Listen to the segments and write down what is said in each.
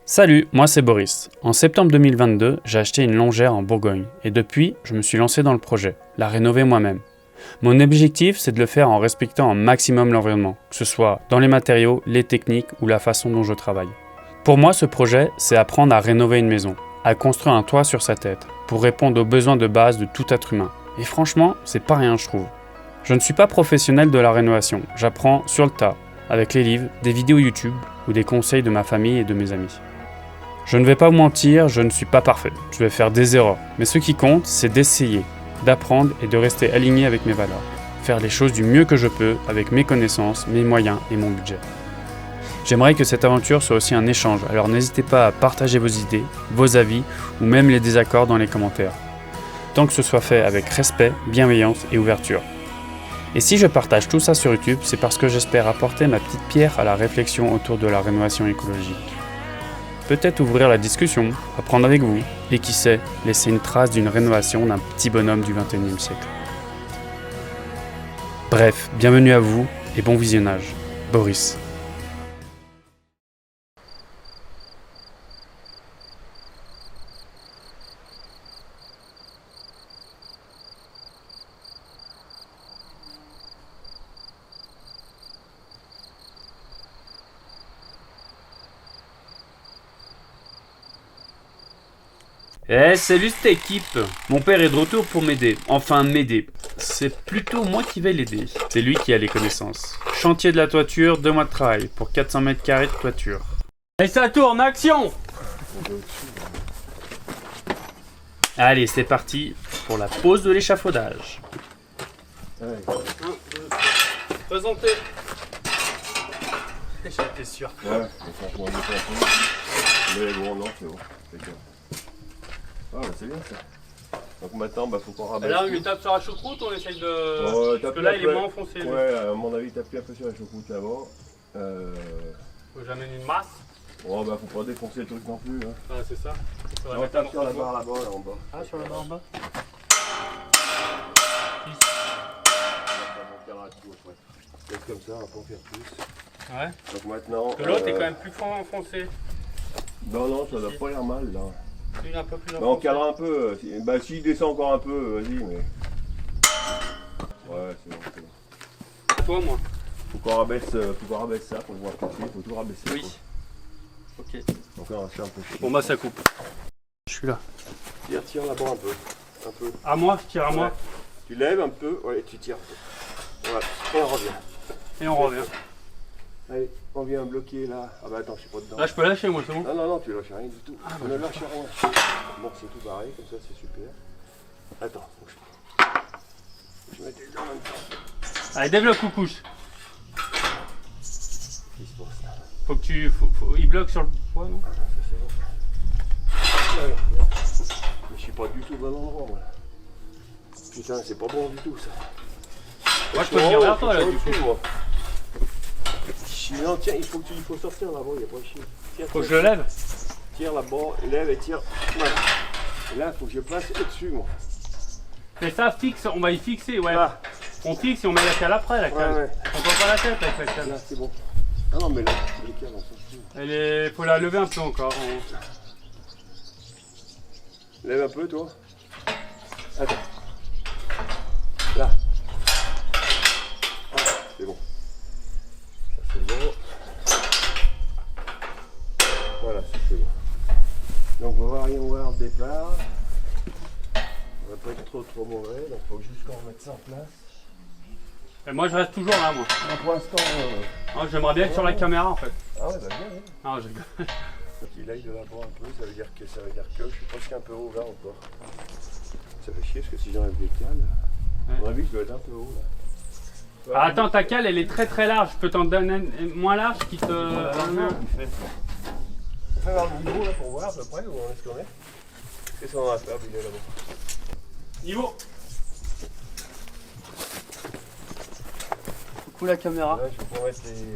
Salut, moi c'est Boris. En septembre 2022, j'ai acheté une longère en Bourgogne et depuis, je me suis lancé dans le projet, la rénover moi-même. Mon objectif, c'est de le faire en respectant un maximum l'environnement, que ce soit dans les matériaux, les techniques ou la façon dont je travaille. Pour moi, ce projet, c'est apprendre à rénover une maison, à construire un toit sur sa tête, pour répondre aux besoins de base de tout être humain. Et franchement, c'est pas rien, je trouve. Je ne suis pas professionnel de la rénovation, j'apprends sur le tas, avec les livres, des vidéos YouTube ou des conseils de ma famille et de mes amis. Je ne vais pas vous mentir, je ne suis pas parfait, je vais faire des erreurs, mais ce qui compte, c'est d'essayer, d'apprendre et de rester aligné avec mes valeurs. Faire les choses du mieux que je peux avec mes connaissances, mes moyens et mon budget. J'aimerais que cette aventure soit aussi un échange, alors n'hésitez pas à partager vos idées, vos avis ou même les désaccords dans les commentaires. Tant que ce soit fait avec respect, bienveillance et ouverture. Et si je partage tout ça sur YouTube, c'est parce que j'espère apporter ma petite pierre à la réflexion autour de la rénovation écologique. Peut-être ouvrir la discussion, apprendre avec vous, et qui sait, laisser une trace d'une rénovation d'un petit bonhomme du XXIe siècle. Bref, bienvenue à vous et bon visionnage. Boris. Salut cette équipe. Mon père est de retour pour m'aider. Enfin m'aider. C'est plutôt moi qui vais l'aider. C'est lui qui a les connaissances. Chantier de la toiture, 2 mois de travail pour 400 mètres carrés de toiture. Et ça tourne, action! Allez, c'est parti pour la pose de l'échafaudage. Présentez. J'étais sûr. Ouais, franchement, mais bon, non, c'est bon. Ah, bah c'est bien ça. Donc maintenant, faut qu'on rabaisse. Là, on lui tape sur la choucroute, on essaye de. Parce que là, il est moins enfoncé. Ouais, à mon avis, t'appuies un peu sur la choucroute avant. Faut que j'amène une masse. Oh, faut pas défoncer le truc non plus. Hein. Ah, c'est ça. On tape sur la barre là-bas, là en bas. Ah, sur la barre en bas. C'est comme ça, on va pas en faire plus. Ouais. Donc maintenant. Parce que l'autre est quand même plus enfoncé. Non, ça doit pas l'air mal là. Il est un peu plus enfoncé. On cadre un peu. S'il descend encore un peu, vas-y, mais. Ouais, c'est bon. Toi, moi. Faut qu'on rabaisse ça pour le voir passer. Faut tout rabaisser. Oui. Quoi. Ok. Donc là, on va faire un peu chier. Bon, bah, ça coupe. Je suis là. Tire là-bas un peu. Un peu. À moi, je tire à moi. Tu lèves un peu, ouais, tu tires. Voilà, et on revient. Et on revient. Allez, on vient bloquer là. Ah bah attends, je suis pas dedans. Là, je peux lâcher, moi, c'est bon. Non, tu lâches rien du tout. Ah, ne lâche rien. Bon, c'est tout pareil, comme ça, c'est super. Attends, faut que je mette les deux en même temps. Allez, développe coucouche. Qu'est-ce qui se passe là? Faut que tu. Il bloque sur le poids, non? Ça, c'est bon. Ouais. Mais je suis pas du tout au bon endroit, moi. Putain, c'est pas bon du tout, ça. Moi, je peux venir vers toi, là, du coup. Moi. Non, tiens, il faut sortir là-bas, il n'y a pas de chien. Tiens, Faut que je le lève. Tire là-bas, lève et tire. Voilà. Et là, il faut que je place au-dessus, moi. Mais ça, fixe, on va y fixer, ouais. Là. On fixe et on met la cale après, la cale. Ouais. On prend pas la tête avec la cale. Là, c'est bon. Ah non, mais là, les cales, on s'en fout. Faut la lever un peu encore. Lève un peu, toi. Attends. Là. Ah, c'est bon. Ça, c'est bon. Voilà, ça, c'est bon. Donc, on va voir le départ. On va pas être trop mauvais, donc il faut juste qu'on remette ça en place. Et moi, je reste toujours là, moi. Donc, pour l'instant, J'aimerais bien être sur la caméra, en fait. ah ouais, bah bien. Hein. Ah, je rigole. Donc il aille de là-bas un peu, ça veut dire que je suis presque un peu haut là encore. Ça fait chier parce que si j'enlève des cales, à mon avis je dois être un peu haut là. Ah, attends, ta cale, elle est très très large. Je peux t'en donner une moins large qui te. On fait voir le niveau là pour voir à peu près où on est ce qu'on est. Qu'est-ce qu'on va faire, il est là-bas. Niveau. Coucou la caméra. Là, je vais mettre les.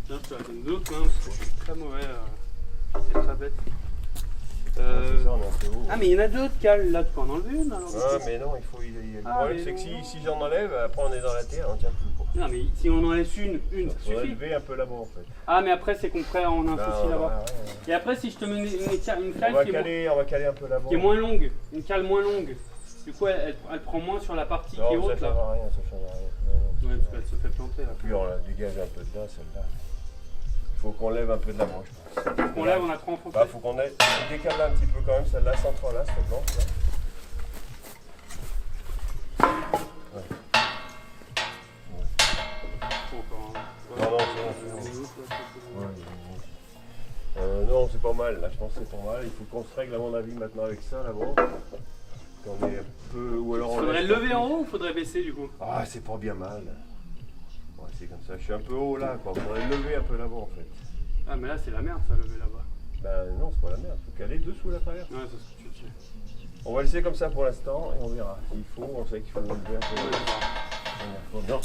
Tiens, je te la donne d'autres, hein, parce que je suis très mauvais. C'est très bête. C'est ça, on est un peu haut. Ah, mais il y en a d'autres cales là, tu peux en enlever une alors. Ah, mais non, le problème c'est que si j'en enlève, après on est dans la terre, on tient plus quoi. Non mais si on en laisse une, ça On va suffit. lever un peu là-bas en fait. Ah mais après c'est qu'on prend en un souci là-bas. Ouais. Et après si je te mets une cale On va caler un peu là-bas. qui est moins longue, une cale moins longue, du coup elle prend moins sur la partie qui est haute là. Ça change rien, ça change rien. Ouais parce qu'elle se fait planter là. Puis on la dégage un peu de là, celle-là. Il faut qu'on lève un peu de la branche. On lève, on a trop enfoncé. Bah faut qu'on décale là un petit peu quand même, celle-là s'entrelace, cette blanche là. Non, c'est pas mal, là je pense que c'est pas mal. Il faut qu'on se règle à mon avis maintenant avec ça là-bas. On est un peu. Ou alors on faudrait lever en haut ou faudrait baisser du coup? Ah, c'est pas bien mal. Ouais, c'est comme ça, je suis un peu haut là quoi. Faudrait lever un peu là-bas en fait. Ah, mais là c'est la merde ça, lever là-bas. Bah non, c'est pas la merde, faut caler dessous la traverse. Ouais, c'est ce que tu dis. On va laisser comme ça pour l'instant et on verra. S'il faut, on sait qu'il faut lever un peu. Non,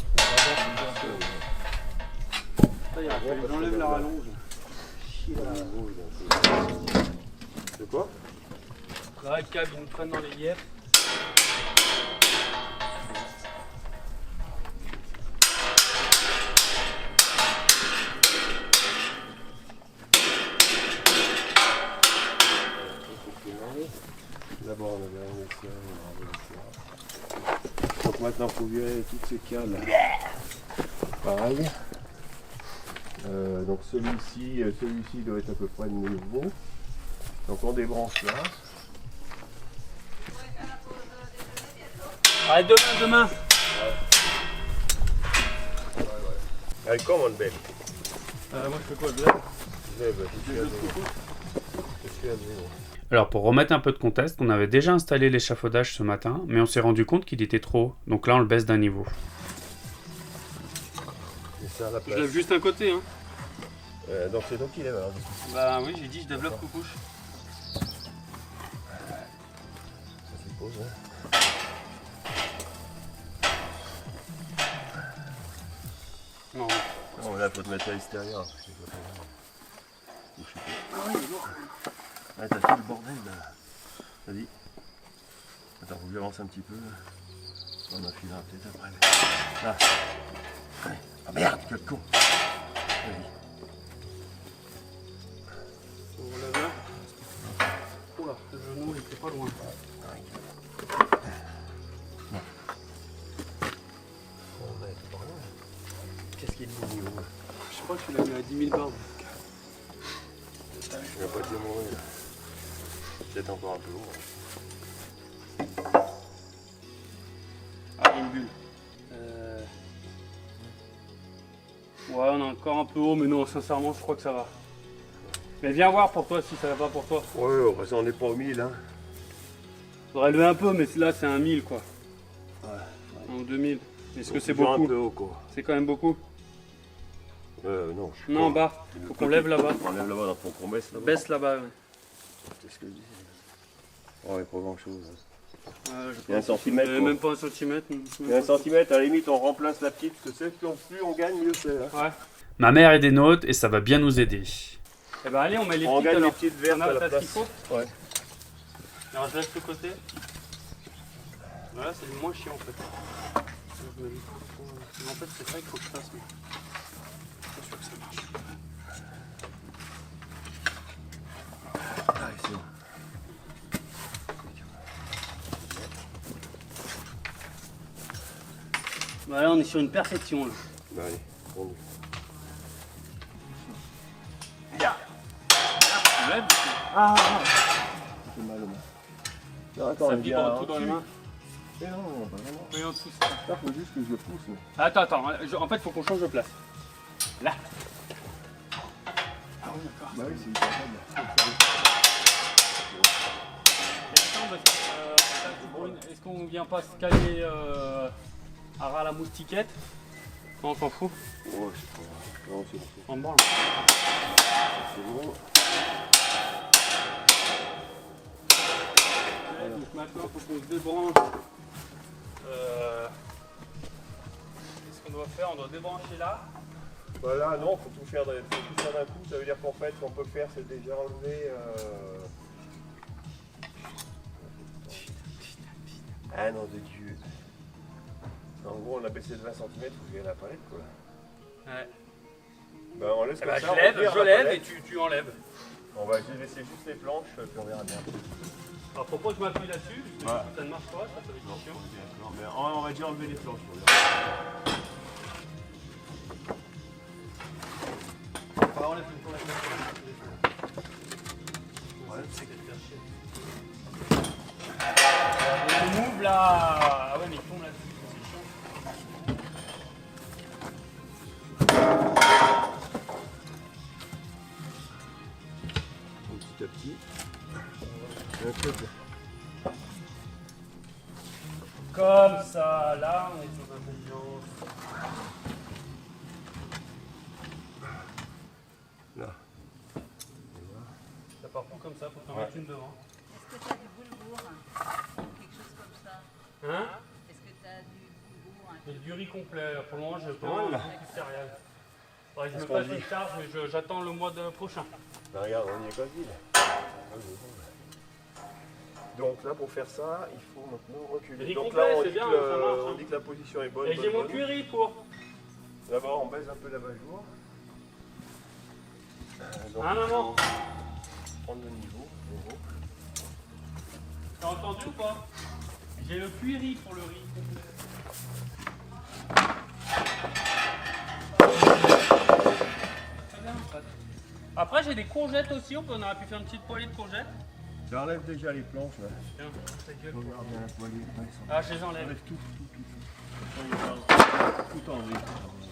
ça y est, j'enlève la rallonge. De quoi? La red cab, ils nous prennent dans les lièvres. D'abord on avait un essai, on a un. Donc maintenant il faut virer toutes ces cales. Pareil. Donc celui-ci doit être à peu près nouveau. Donc on débranche là. Allez, demain. Allez, comment on belle? Moi je fais quoi, je lève? Alors pour remettre un peu de contexte, on avait déjà installé l'échafaudage ce matin, mais on s'est rendu compte qu'il était trop haut. Donc là on le baisse d'un niveau. Je lève juste un côté hein. Donc c'est toi qui lève alors. Bah oui, j'ai dit je développe coucouche. Ça suppose hein. Non. Non, là faut te mettre à l'extérieur. Ah oui, non. Ah, t'as fait le bordel là. Vas-y. Attends, faut que j'avance un petit peu. On a filé peut-être après. Là. Allez. Ah merde, quel con. Vas-y. Oula, le genou il était pas loin. Qu'est-ce qu'il est niveau? Je crois que tu l'as mis à 10 000 bornes. Je vais pas te mourir là. Peut-être encore un peu haut. Ah, il y a une bulle. Ouais, on est encore un peu haut, mais non, sincèrement, je crois que ça va. Mais viens voir pour toi si ça va pas pour toi. Ouais, après ça on n'est pas au 1000 hein. Faudrait lever un peu, mais là c'est un 1000 quoi. Ouais. En 2000. Est-ce que c'est Toujours beaucoup? un peu haut quoi. C'est quand même beaucoup? Non. Je suis Non, en pas- bas. Faut qu'on lève là-bas. On lève là-bas, faut qu'on baisse là-bas. Baisse là-bas. Ouais. C'est ce que je dis. Ouais, pas grand chose. Il y a un centimètre, quoi. Même pas un centimètre. Il y a un centimètre, à la limite on remplace la petite, parce que plus on gagne, mieux c'est. Hein. Ouais. Ma mère est des nôtres et ça va bien nous aider. Eh ben allez, on met les On petites gagne alors. les petites vertes à la place. Ouais. Alors je laisse ce côté. Voilà, c'est le moins chiant en fait. En fait, c'est ça qu'il faut que je fasse. Mais... je suis sûr que ça marche. Ah, c'est bon. Bah là, on est sur une perfection là. Bah, allez, on Ah, fait mal au main. Non, attends, ça il vibre vient tout dans les mains. Mais non, pas vraiment. Oui, en dessous, ça. Là, faut juste que je le pousse. Mais... Attends, en fait, il faut qu'on change de place. Là. Ah oui, d'accord. Bah oui, c'est hyper faible. Est-ce qu'on vient pas se caler à ras la moustiquette? Non, on s'en fout. Ouais, c'est pas... Non, c'est bon. On branle. C'est bon. Donc maintenant, il faut qu'on se débranche. Qu'est-ce qu'on doit faire? On doit débrancher là. Bah là, non, faut tout faire d'un coup. Ça veut dire qu'en fait, ce qu'on peut faire, c'est déjà enlever. Ah non, de Dieu. En gros, on a baissé de 20 cm, il faut qu'il y ait la palette, quoi. Ouais. Ben, on laisse Eh comme ben, ça, je on lève, vire je la lève et palette. tu enlèves. On va laisser juste les planches, puis on verra bien. Alors faut pas que je m'appuie là-dessus, parce que Voilà. si ça ne marche pas, ça va être chiant. D'accord, mais on va déjà enlever les planches. Enfin, enlève une fois la planche. Ouais. C'est qu'elle fait chier. On move là. Ah ouais, mais ils tombent là-dessus, c'est chiant. Petit à petit. Un peu de- Comme ça, là, on est sur intelligence. Là. Ça part pas comme ça, faut t'en Ouais. mettre une devant. Est-ce que tu as du boulgour? Quelque chose comme ça. Hein? Est-ce que tu as du boulgour? J'ai du riz complet, là. Pour le moment, je prends Voilà. beaucoup de céréales. Ouais, je me Est-ce qu'on passe dit une charge, mais j'attends le mois prochain. Ben, regarde, on y est quasi là. Donc là, pour faire ça, il faut maintenant reculer. Riz Donc complet, là, on c'est dit, bien, que ça marche, on hein. dit que la position est bonne. Et j'ai mon bonne. curry pour. D'abord, on baisse un peu l'abat-jour. Donc, Ah, il maman. faut prendre le niveau. T'as entendu ou pas? J'ai le curry pour le riz complet. Très bien, en fait. Après, j'ai des courgettes aussi, on aurait pu faire une petite poêlée de courgettes. Tu enlèves déjà les planches là. Tiens, ta gueule. Regarde bien la poignée. Ah, je les enlève. Enlève tout. Tout enlevé.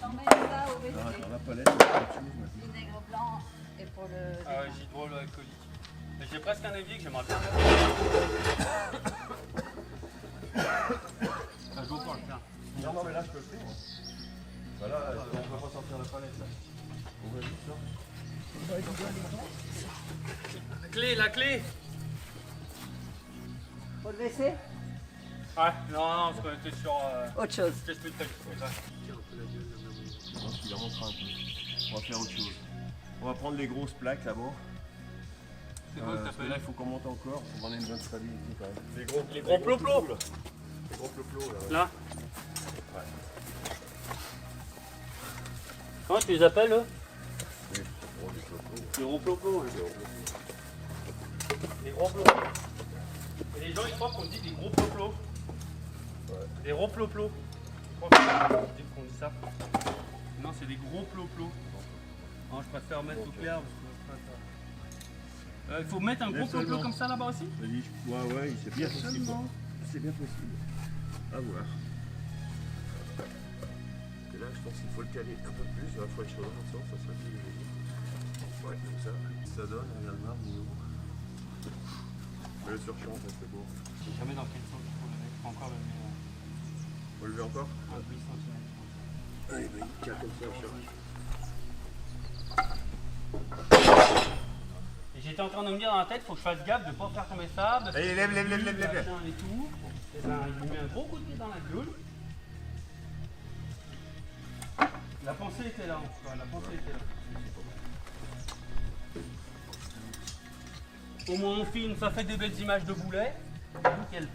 T'emmènes ça au WC. Dans la palette, il y a autre chose maintenant. Vinaigre blanc et pour le. Ah ouais, hydroalcoolique. Mais j'ai presque un évier que j'aimerais bien mettre. Ça je veux pas le faire. Non, mais là, je peux le faire. Moi. Voilà, on va pas sortir la palette là. On va juste ça. La clé. Pour le WC? Ouais, non, parce qu'on était sur. Autre chose. Je t'explique pas. Je pense qu'il en montre un peu. On va faire autre chose. On va prendre les grosses plaques là-bas. C'est quoi que Parce que là, il faut qu'on monte encore pour qu'on ait une bonne stabilité quand même. Les gros plots-plots. là. Les gros plots là. Là. Comment tu les appelles eux? Oui, gros des plots. Les gros plots-plots. Les gros plots. Et les gens ils croient qu'on dit des gros plots-plots. Ouais. Des gros plots-plots. Je crois qu'on dit ça. Non, c'est des gros plots-plots. Non, je préfère mettre au clair. Il faut mettre un gros plot-plot comme ça là-bas aussi? Ouais, c'est bien possible. C'est bien possible. À voir. Et là, je pense qu'il faut le caler un peu plus. Il faut être chaud dans le sens, ça serait plus joli. Ouais, comme ça. Ça donne, regarde voir, niveau. Mais le surchamp, ça c'est beau. Je sais jamais dans quel sens il faut le mettre. Faut encore le mettre. On va le lever encore? Un 8 cm. Allez, ben, il tient comme ça, je cherche. Et j'étais en train de me dire dans la tête, faut que je fasse gaffe de ne pas faire tomber ça. De Allez, lève. machin et tout. Et ben, il me met un gros coup de pied dans la gueule. La pensée était là en tout cas, la pensée était là. Au moins on filme, ça fait des belles images de boulets. Nickel.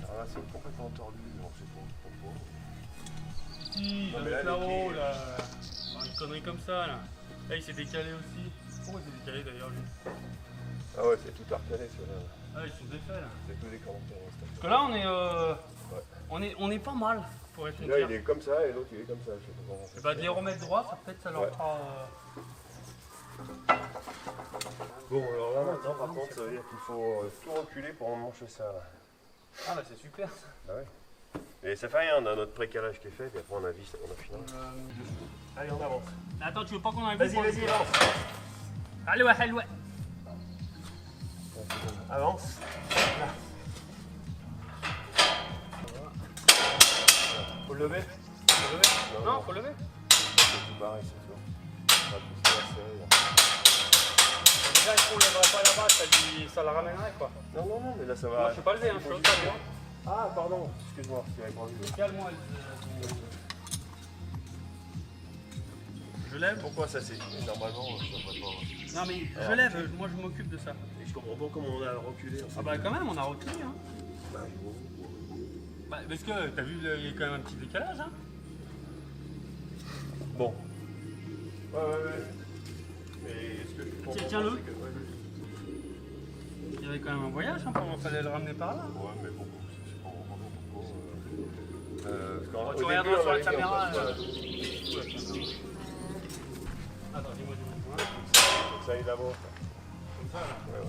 Alors là, c'est complètement tordu, on sait pas pourquoi. Si, Non, je mais vais là, mettre les là-haut clés- là. Une connerie comme ça là. Là il s'est décalé aussi. Pourquoi il s'est décalé d'ailleurs lui? Ah ouais, c'est tout recalé celui-là. Ah ils sont défaits là. C'est que des commentaires. Parce que là on est pas mal pour être une Là, pierre. il est comme ça et l'autre, il est comme ça. Je sais pas comment on fait. Et bah de les remettre droit, ça peut-être ça leur Ouais. fera. Bon, alors là, maintenant, par contre, ça veut dire qu'il faut tout reculer pour emmancher ça. Là. Ah bah c'est super ça. Ah ouais. Et ça fait rien, on a notre précalage qui est fait, puis après on a fini. Allez, on avance. Attends, tu veux pas qu'on arrive Vas-y, avance. Allez ouais, allez ouais. Avance. Faut le lever. Faut le lever. Non, faut le lever. C'est tout pareil, c'est tout. On va pousser la série, là. Déjà, est-ce qu'on lèverait pas là-bas, ça la ramènerait quoi. Non, mais là ça va. Moi je sais pas lever, hein, je suis pas bien. Ah, pardon, excuse-moi, tu avais pas vu. Calme-moi. Je lève. Pourquoi ça c'est. Normalement, ça devrait pas. Non mais je Alors, lève, moi je m'occupe de ça. Et je comprends pas comment on a reculé. En fait. Ah bah quand même, on a reculé hein. Bah, bon. Bah, parce que t'as vu, il y a quand même un petit décalage, hein. Bon. Ouais. Mais est-ce que tu comprends? Tiens-le. Ouais, Il y avait quand même un voyage, hein, il fallait le ramener par là. ouais, mais bon, je sais pas vraiment pourquoi. Bon, tu regarderas sur la caméra. Attends, dis-moi. Ça il avance. Comme ça, là. Ouais.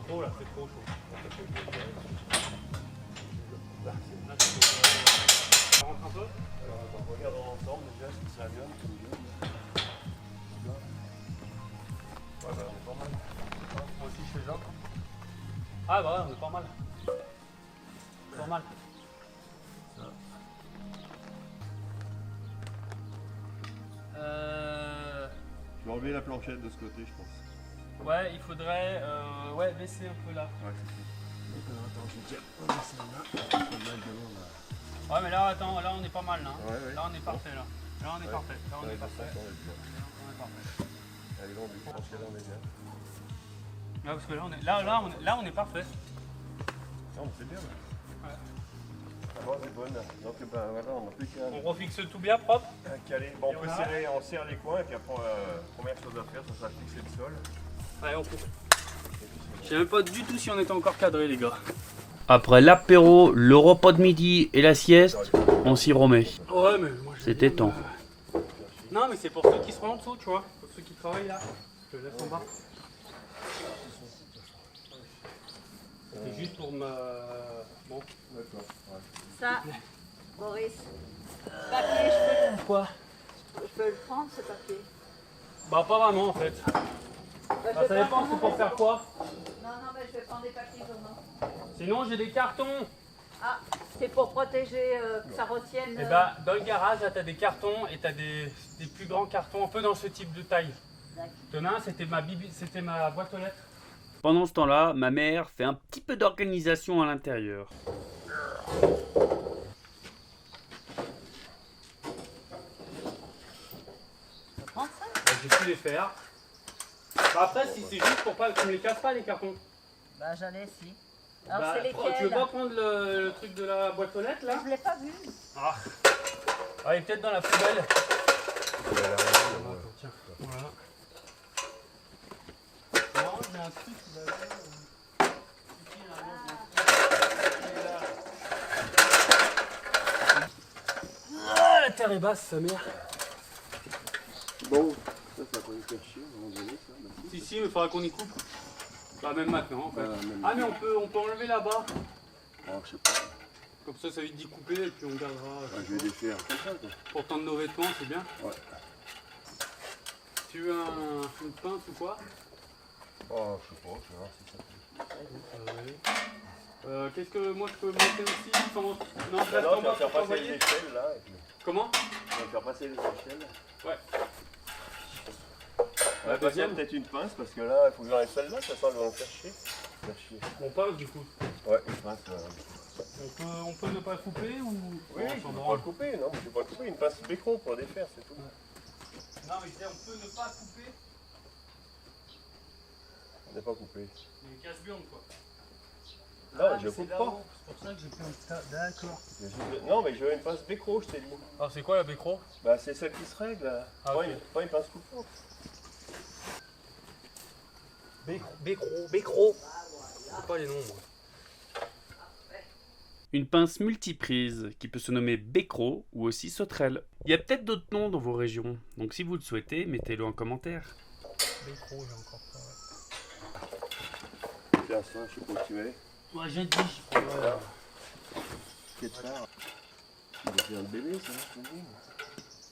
Trop là, c'est trop chaud. Là, Ça rentre un peu? alors, attends, regardons ensemble déjà si ça vient. Ouais, bah, on est pas mal. Moi aussi je fais genre. Ah bah ouais, on est pas mal. Pas mal. Je vais enlever la planchette de ce côté, je pense. Ouais, il faudrait baisser un peu là. Ouais, c'est ça. Attends, je vais dire, on va celle-là. Celle-là, également, là. Ouais, mais là, attends, là on est pas mal là. Ouais. Là on est parfait là. Là on est Ouais. parfait. Là on est parfait. On est bien. On est parfait. Allez, on est planchette, on est bien. Là, parce que là on est parfait. Non, c'est bien. Ouais. La base est bonne. Donc, ben voilà, on n'a plus qu'à On refixe tout bien propre. caler. Bon, Et on peut voilà. serrer, on serre les coins, et puis après, première chose à faire, ça sera fixer le sol. Ouais, on coupe. Je savais pas du tout si on était encore cadré, les gars. Après l'apéro, le repas de midi et la sieste, on s'y remet. Ouais, mais moi C'était temps. Non, mais c'est pour ceux qui seront en dessous, tu vois. Pour ceux qui travaillent là. Je le laisse en bas. C'est juste pour me. Bon. D'accord. Ça, Boris, papier, je Quoi? peux le prendre ce papier. Bah, pas vraiment en fait. Bah, je Bah, vais ça dépend, prendre c'est pour faire quoi? Non, mais je vais prendre des papiers journaux. Sinon, j'ai des cartons. Ah, c'est pour protéger, que ça retienne. Et bah, dans le garage, là, t'as des cartons et t'as des plus grands cartons, un peu dans ce type de taille. D'accord. T'en as un, c'était ma boîte aux lettres. Pendant ce temps-là, ma mère fait un petit peu d'organisation à l'intérieur. Je prends ça. J'ai pu les faire. Bah, après, si c'est juste pour pas qu'on me les casse pas les cartons. Bah, j'en ai si. Alors, Bah, c'est lesquels? tu veux pas prendre le truc de la boîte aux lettres là? Je l'ai pas vu. Ah, il est peut-être dans la poubelle. Tiens, voilà. Non, j'ai un truc qui va Ah, la terre est basse, sa mère. Bon, ça va pas nous faire chier, à un moment donné, ça. Merci. Si, mais il faudra qu'on y coupe. Bah, même maintenant en fait. Même Ah, mais on peut enlever là-bas. Oh, je sais pas. Comme ça évite d'y couper et puis on gardera. Ouais, je vais les faire comme ça, quoi. Pour tendre nos vêtements, c'est bien. Ouais. Tu veux une pince ou quoi? Oh, je sais pas, je vais voir si ça fait. Qu'est-ce que moi je peux monter aussi? Comment... Non, je reste Non, en tu bas vas faire pour passer les t'envoyer. échelles, là. Et puis, Comment? on va faire passer les échelles. Ouais. On va passer peut-être une pince, parce que là, il faut que j'enlève celle-là, ça sent, elle va me faire chier. Faire chier. On pince du coup. Ouais, une pince. On peut ne pas couper ou... Oui, je ne vais pas le couper, non, je vais pas le couper. Une pince bécron pour défaire, c'est tout. Non, mais je disais, on peut ne pas couper On n'est pas coupé. les casse-burnes quoi. Non, Ah, je mais c'est coupe d'avant, pas. c'est pour ça que j'ai pris un tas. D'accord. Non, mais je veux une pince bécro, je t'ai dit. Alors c'est quoi la bécro? Bah, c'est celle qui se règle, là. Ah, Pas, ok. pas une pince coupante. Bécro. C'est pas les noms moi. Une pince multiprise qui peut se nommer bécro ou aussi sauterelle. Il y a peut-être d'autres noms dans vos régions, donc si vous le souhaitez, mettez-le en commentaire. Bécro, j'ai encore pas. Tiens, ça, je sais pas où tu es. Ouais, j'ai dit. Qu'est-ce que ça? Il doit faire de bébé, ça, je te dis.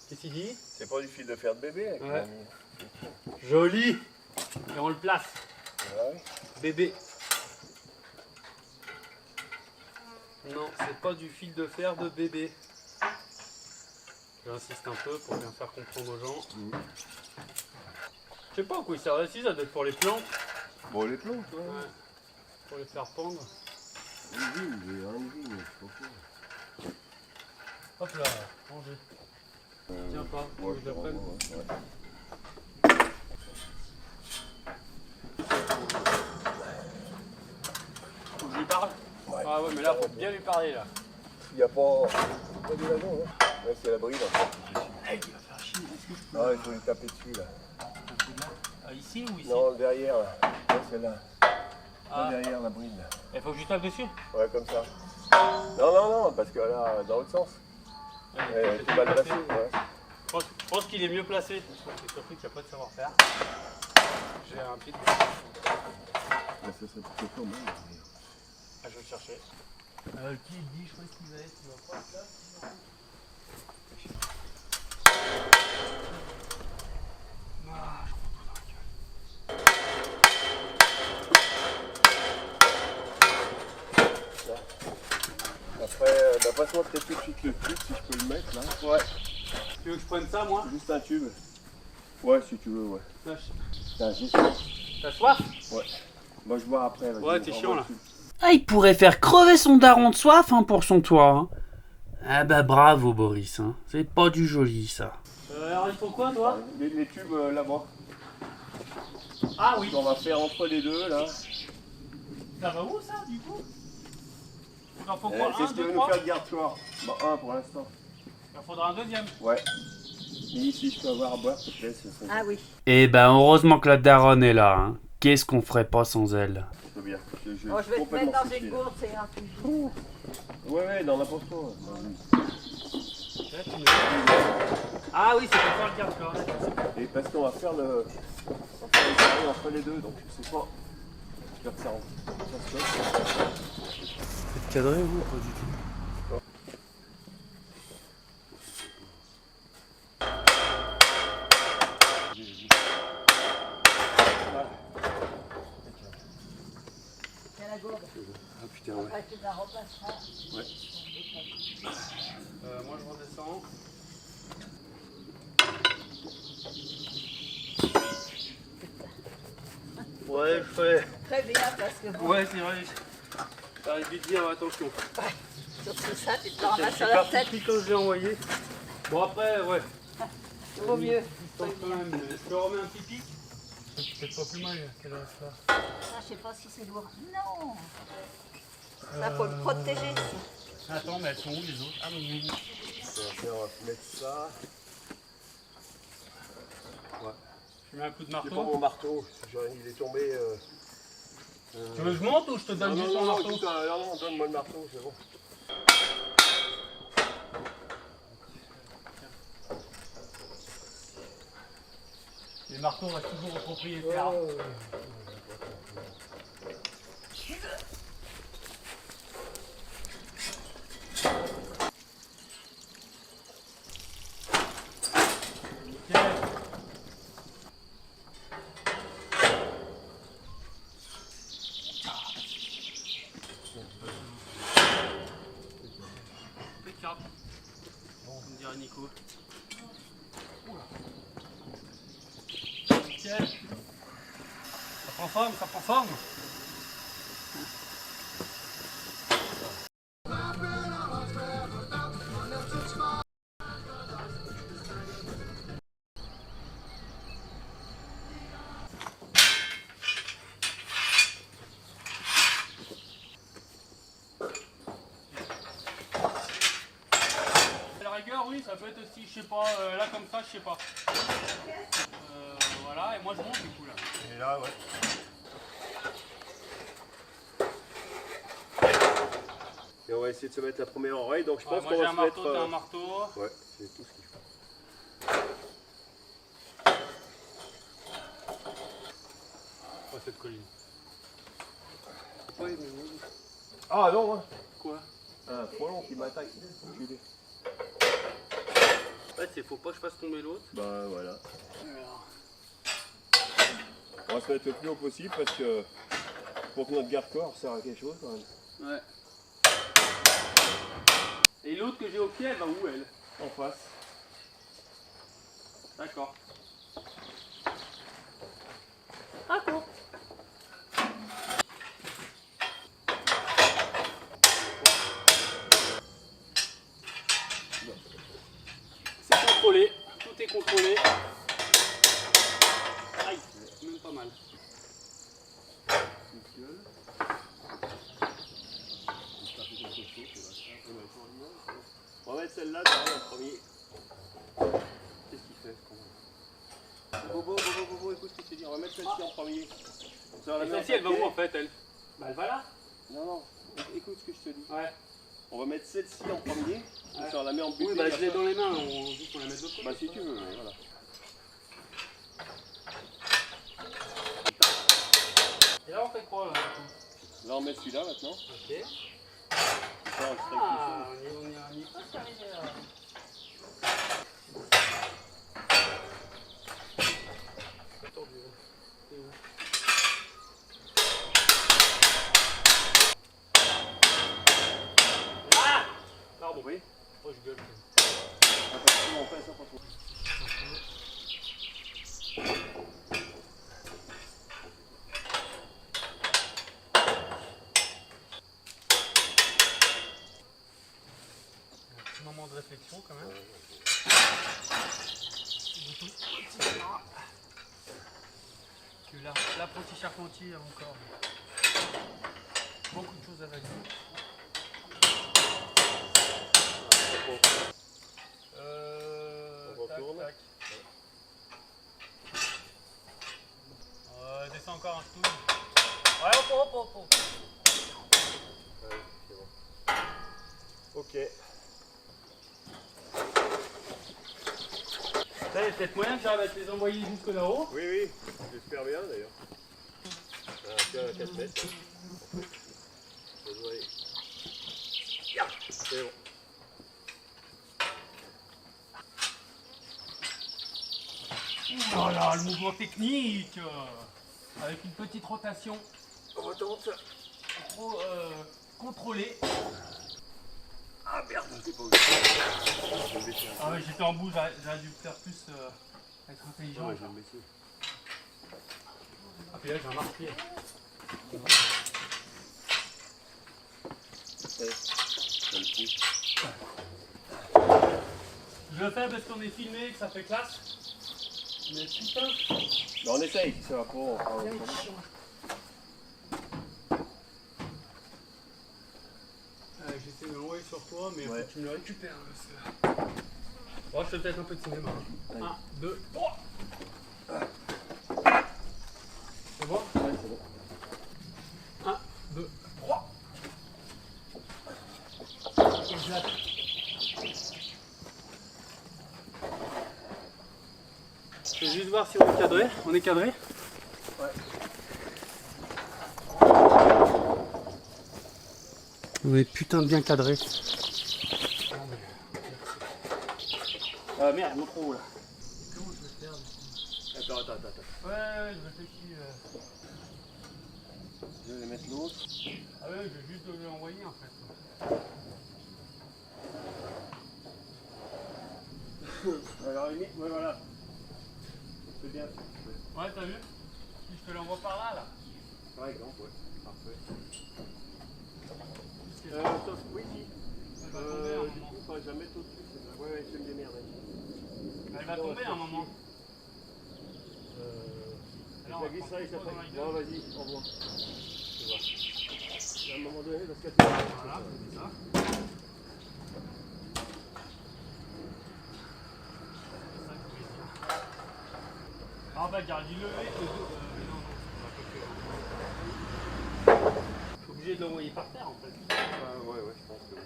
Qu'est-ce qu'il dit? C'est pas du fil de fer de bébé, avec Ouais. mon- Joli. Et on le place. Ouais. Bébé. Non, c'est pas du fil de fer de bébé. J'insiste un peu pour bien faire comprendre aux gens. Je sais pas à quoi il sert si ça doit être pour les plantes. Bon, les plantes, ouais. Ouais. Pour les faire pendre. Une vigne, j'ai un vigne, je sais pas quoi. Hop là, rangez. Tiens pas, faut Ouais, que je je la prenne. renvoie, ouais. Faut que je lui parle. Ouais. Ah ouais, mais là, faut bien lui parler, là. Il n'y a pas de wagon, hein. Ouais, c'est la bride. Hey, il va faire chier, est-ce que je peux... Non, il faut lui taper dessus, là. Ici ou ici? Non, derrière, là. Ouais, celle-là. Ah. Derrière la bride, là. Il faut que je lui tape dessus? Ouais, comme ça. Non, parce que là, dans l'autre sens. Ouais, Tu vas le placer, ouais. Je pense qu'il est mieux placé. Je suis surpris qu'il n'y a pas de savoir-faire. J'ai un pied de... Mais ça serait plutôt quand même. Ah, je vais le chercher. Qui dit, je crois qu'il va être, il va pas être là. Ah, je prends tout dans la gueule. Après, bah, passe-moi peut-être tout de suite le tube, si je peux le mettre, là. Ouais. Tu veux que je prenne ça, moi? Juste un tube. Ouais, si tu veux, ouais. T'as T'as soif? Ouais. Moi, je bois après. Ouais, t'es chiant, là. Ah, il pourrait faire crever son daron de soif hein, pour son toit. Hein. Ah bah bravo Boris, hein. C'est pas du joli ça. Alors il faut quoi toi? Les tubes là-bas. Ah oui. On va faire entre les deux là. Ça va où ça du coup? Il en faut quoi? C'est Un, ce qui deux, veut nous trois? faire le garde-soir. Bah un pour l'instant. Il en faudra un deuxième. Ouais. Et si je peux avoir à boire, s'il te plaît, ce serait Ah oui. Eh ben heureusement que la daronne est là. Hein. Qu'est-ce qu'on ferait pas sans elle? très bien. Oh, je vais te complètement mettre dans soucié, une là. gourde, c'est un plus. Ouais, dans n'importe quoi. Ah oui, c'est pour faire le garde-corps. Et parce qu'on va faire le. On va faire les carrés entre les deux, donc je sais pas. J'espère que ça se passe. C'est cadré vous? Pas du tout. C'est la gourde. Ah putain, ouais. Après, tu la repasseras. Ouais. Moi je redescends. Ouais, je fais. Très bien, parce que bon, Ouais, c'est vrai. T'arrives vite dire attention. surtout ça, tu te le Je ramasses suis sur la parti tête. pris quand je l'ai envoyé. Bon après, ouais. Il vaut mieux. Quand même. Je te remets un petit pic. C'est peut-être pas plus mal. Quelle heure ça? Ah, je sais pas si c'est lourd. Non. Ça, faut le protéger. Attends, mais elles sont où les autres? Ah oui. On va mettre ça. Je mets un coup de C'est pas marteau. mon marteau. Il est tombé. Tu veux que je monte ou je te donne juste mon marteau? Non, donne-moi le marteau, c'est bon. Les marteaux restent toujours au propriétaire. Impeccable. Bon, on dirait Nico. Nickel. Ça prend forme, ça prend forme. À la rigueur, oui, ça peut être aussi, je sais pas, là comme ça, je sais pas. Voilà, et moi je monte du coup là. Et là, ouais. Et on va essayer de se mettre la première oreille, donc je pense Moi qu'on j'ai va un se marteau, mettre. t'as un marteau. Ouais, c'est tout ce qu'il faut. Pas cette colline. Oui, mais oui. Ah non, hein. Quoi? Un frelon qui m'attaque. Enculé. En fait, il faut pas que je fasse tomber l'autre. Bah voilà. On va se mettre le plus haut possible parce que pour que notre garde-corps serve à quelque chose quand même. Ouais. Et l'autre que j'ai au pied, elle va où elle? En face. D'accord. Ah, cool. C'est contrôlé, tout est contrôlé. Aïe, même pas mal. c'est costaud, c'est vachement. On va mettre celle-là en premier. Qu'est-ce qu'il fait ce con? Bobo, écoute ce que je te dis, on va mettre celle-ci en premier. Celle-ci, elle va où en fait, elle? Bah, elle va là. Non, écoute ce que je te dis. Ouais. On va mettre celle-ci en premier, et puis on la met en but. Oui, bah, je l'ai dans les mains, on juste qu'on la mette de l'autre côté. Bah, si tu veux, mais voilà. Et là, on fait quoi là? Là, on met celui-là maintenant. Ok. Ça, on se Ah, on y est presque arrivé là. Ah! Pardon. Oui. Oh, je gueule. On fait ça pour toi. Petit moment de réflexion quand même. Que l'apprenti charpentier a encore beaucoup de choses à valider. On retourne. Tac. Descends encore un tout. Ouais, hop. Ouais, c'est bon. Ok. Là, il y a peut-être moyen que j'arrive à te les envoyer jusque là-haut. Oui, j'espère bien d'ailleurs. Tu as 4 mètres. Ça doit aller. C'est bon. Oh là, le mouvement technique avec une petite rotation contrôlée. Ah merde, c'est pas obligé. Ah ouais, j'étais en bout, j'aurais dû faire plus être intelligent. Ouais, je vais me baisser. Ah puis là j'ai un marque-pied. Je le fais parce qu'on est filmé, que ça fait classe. Mais putain. Bah, on essaye, si ça va pas, on fera autrement. J'essaie de l'envoyer sur toi, mais Ouais. faut que tu me le récupères. Hein, parce que... Bon, je fais peut-être un peu de cinéma. Ouais. 1, 2, 3. C'est bon? Ouais, c'est bon. 1, 2, 3. Exact. Je vais juste voir si on est cadré. On est cadré? Ouais. On est putain de bien cadré. Ah merde, mon trou là. Comment je vais faire? Attends. Ouais, je réfléchis. Je vais mettre l'autre. Ah ouais, je vais juste lui envoyer en fait. Alors, limite, ouais, voilà. C'est bien. Ouais, t'as vu? Si je te l'envoie par là, là. Par exemple, ouais. Parfait. Sauf, oui, si. Elle va tomber un Du moment. coup, faudrait que je la mette au-dessus. Ouais, je vais me démerder. Elle va tomber un moment. La glisserie, ça fait. dans la gueule. Bon, vas-y, au revoir. Tu vois. À un moment donné, parce que Voilà, c'est ça. Ah bah garde, dis-le. Non, je suis obligé de l'envoyer par terre en fait. Ouais, je pense que oui.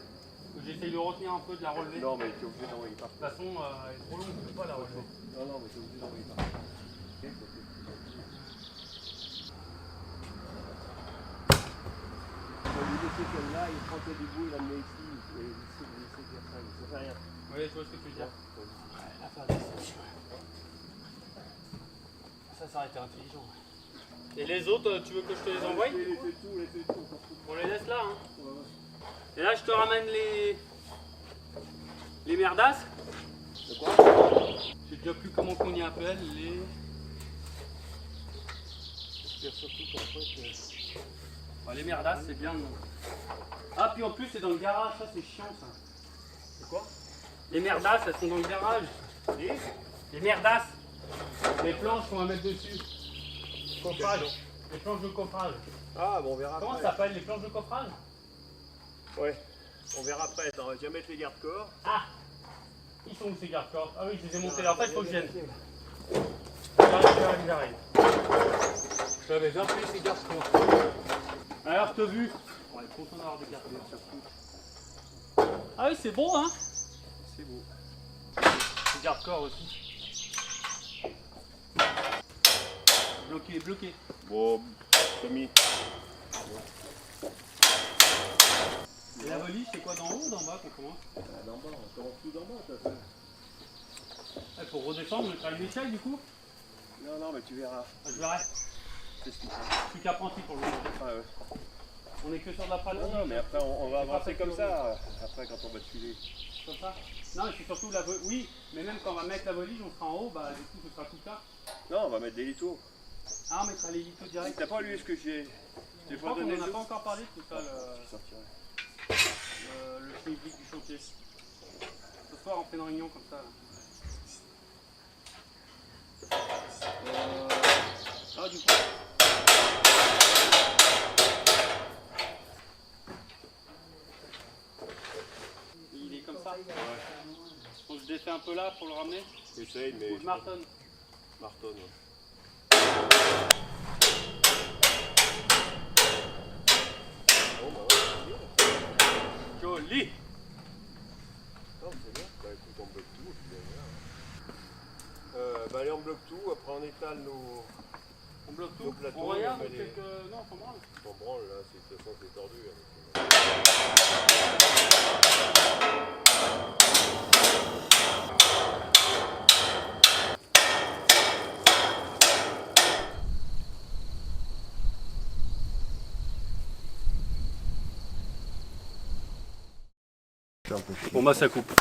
J'essaye de retenir un peu, de la relever. Non, mais tu es obligé d'envoyer par De toute façon, elle est trop longue, je peux pas la relever. Non, mais tu es obligé d'envoyer par terre. Ok. On va lui laisser celle-là, il prend que du bout, il la met ici, et il sait faire ça, il sait faire rien. Oui, je vois ce que tu veux dire. La faire ça aurait été intelligent. Et les autres, tu veux que je te les envoie? Laissez tout. On les laisse là, hein. Et là, je te ramène les merdasses. De quoi? Je sais déjà plus comment qu'on y appelle, les... J'espère surtout qu'en fait... Bon, les merdasses, c'est bien le nom. Ah, puis en plus, c'est dans le garage, ça c'est chiant ça. C'est quoi? Les merdasses, elles sont dans le garage. Les merdasses. Les planches qu'on va mettre dessus. Coffrage. Les planches de coffrage. Ah, bon, on verra Comment après. ça s'appelle, les planches de coffrage? Ouais. On verra après. Attends, on va déjà mettre les garde-corps. Ah, ils sont où ces garde-corps? Ah oui, je les ai montés là. En fait, il faut que je vienne. J'arrive. Je t'avais déjà pris ces garde-corps. Alors, t'as vu? On va être content d'avoir des garde-corps surtout. Ah oui, c'est beau, hein? C'est beau. Les garde-corps aussi. Bloqué, bloqué. Bon, Tommy. Et la volée, c'est quoi, d'en haut ou d'en bas qu'on commence? D'en bas, on commence tout d'en bas, de toute façon. Il faut redescendre, mettre à une échelle du coup? Non, non, mais tu verras. Je verrai. C'est ce qu'il faut. Je suis qu'apprenti pour le moment. Ah ouais. On est que sur de la pratique. Non, non, mais après, on va avancer comme ça. Après, quand on va filer. Comme ça. Non, et puis surtout la volée. Oui, mais même quand on va mettre la volée, on sera en haut, bah du coup ce sera tout ça. Non, on va mettre des litos. Ah, on mettra les litos direct. T'as pas lu ce que j'ai. Je crois qu'on n'en a pas encore parlé de tout ça, Je sortirai. le schmilblick du chantier. Ce soir, on fait une réunion comme ça. Là. Ah, du coup. Il est comme ça. Ouais. Donc je défais un peu là pour le ramener. Essaye, mais. Ou je martonne. Martonne, ouais. Bon, bah ouais, Joli. non, c'est bien. Bah écoute, on bloque tout. Puis, bah allez, on bloque tout. Après, on étale nos. On bloque Nos tout. plateaux, On regarde, on on met fait les- que... Non, on s'en branle. On branle là, de toute façon, c'est tordu. Bon bah ça coupe.